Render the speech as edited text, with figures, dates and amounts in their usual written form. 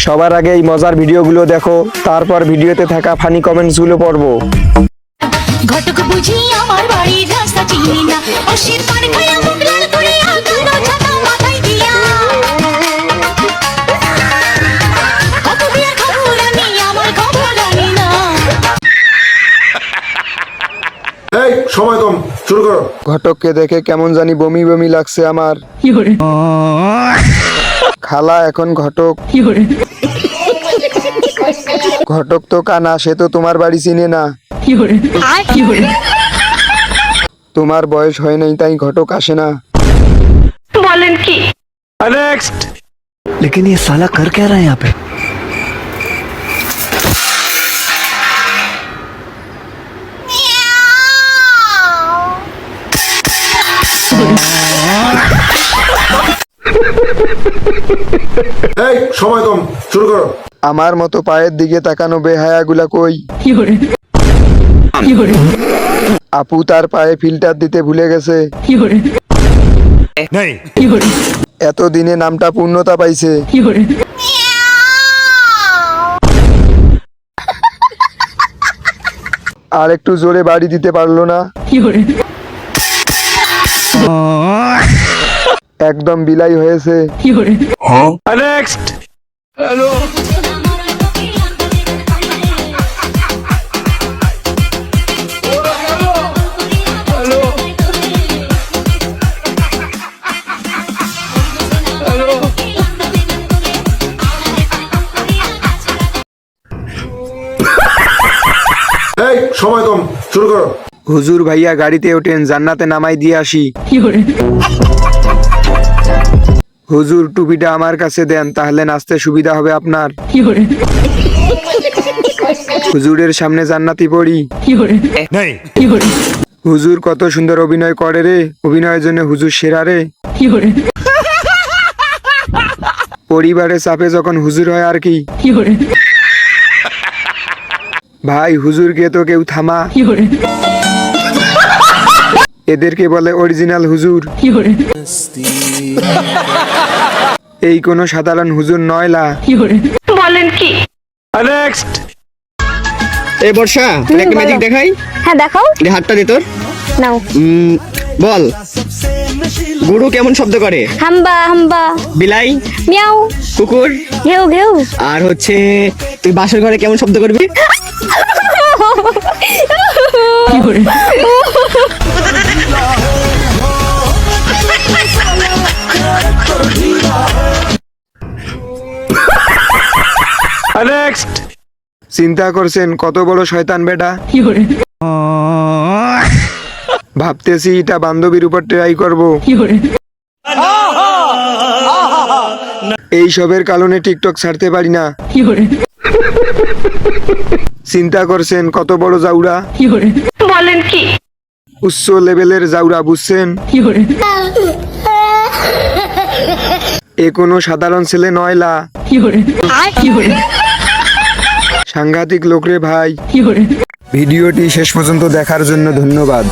সবার আগে এই মজার ভিডিওগুলো দেখো, তারপর ভিডিওতে থাকা ফানি কমেন্টসগুলো পড়বো। ঘটক বুঝি আমার বাড়ির রাস্তা চিনি না, অশির পান খায়া মুখ লাল করে আগুন ছাতা মাথায় দিয়া। কত বিয়া খবর আমি আমার খবর জানি না। এই সময় কম, শুরু করো। ঘটককে দেখে কেমন জানি বমি বমি লাগছে আমার। খালা এখন ঘটক। ঘটক তো কানা, সে তো তোমার বাড়ি চিনে না। তোমার বয়স হয় নাই তাই ঘটক আসে না। বলেন কি? নেক্সট। लेकिन ये साला कर क्या रहा है यहाँ पे? এই সময় কম, শুরু করো। আমার মতো পায়ের দিকে তাকানো বেহায়াগুলা কই? আপু তার পায়ে ফিল্টার দিতে ভুলে গেছে। এতদিনে নামটা পূর্ণতা পাইছে। আর একটু জোরে বাড়ি দিতে পারলো না। একদম বিলাই হয়েছে। নেক্সট। এই সময় কম, শুরু করো। হুজুর ভাইয়া গাড়িতে ওঠেন, জান্নাতে নামাই দিয়ে আসি। হুজুর টুপিটা আমার কাছে দেন, তাহলে নাচতে সুবিধা হবে আপনার। হুজুরের সামনে জান্নাতি পড়ি। হুজুর কত সুন্দর অভিনয় করে রে, অভিনয়ের জন্য হুজুর সেরা রে। পরিবারের চাপে যখন হুজুর হয় আর কি। ভাই হুজুরকে তো কেউ থামা। এদেরকে বলে অরিজিনাল হুজুর। এই কোনো সাধারণ হুজুর নয় লা। বলেন কি? নেক্সট। এই বর্ষা, তোর একটা ম্যাজিক দেখাই। হ্যাঁ দেখাও। দে হাতটা দে তোর। নাও। বল, গরু কেমন শব্দ করে? হাম্বা হাম্বা। বিলাই? মিয়াও। কুকুর? ঘেউ ঘেউ। আর হচ্ছে তুই বাসর ঘরে কেমন শব্দ করবি? নেক্সট। চিন্তা করছেন কত বড় শয়তান বেটা। ভাবতেছি এটা বান্ধবীর উপর ট্রাই করব। এই সবের কারণে টিকটক ছাড়তে পারি না। চিন্তা করছেন কত বড় জাউরা। বলেন কি? উচ্চ লেভেলের জাউরা, বুঝছেন? এ কোনো সাধারণ ছেলে নয় লা। সাংঘাতিক লোক রে ভাই। ভিডিওটি শেষ পর্যন্ত দেখার জন্য ধন্যবাদ।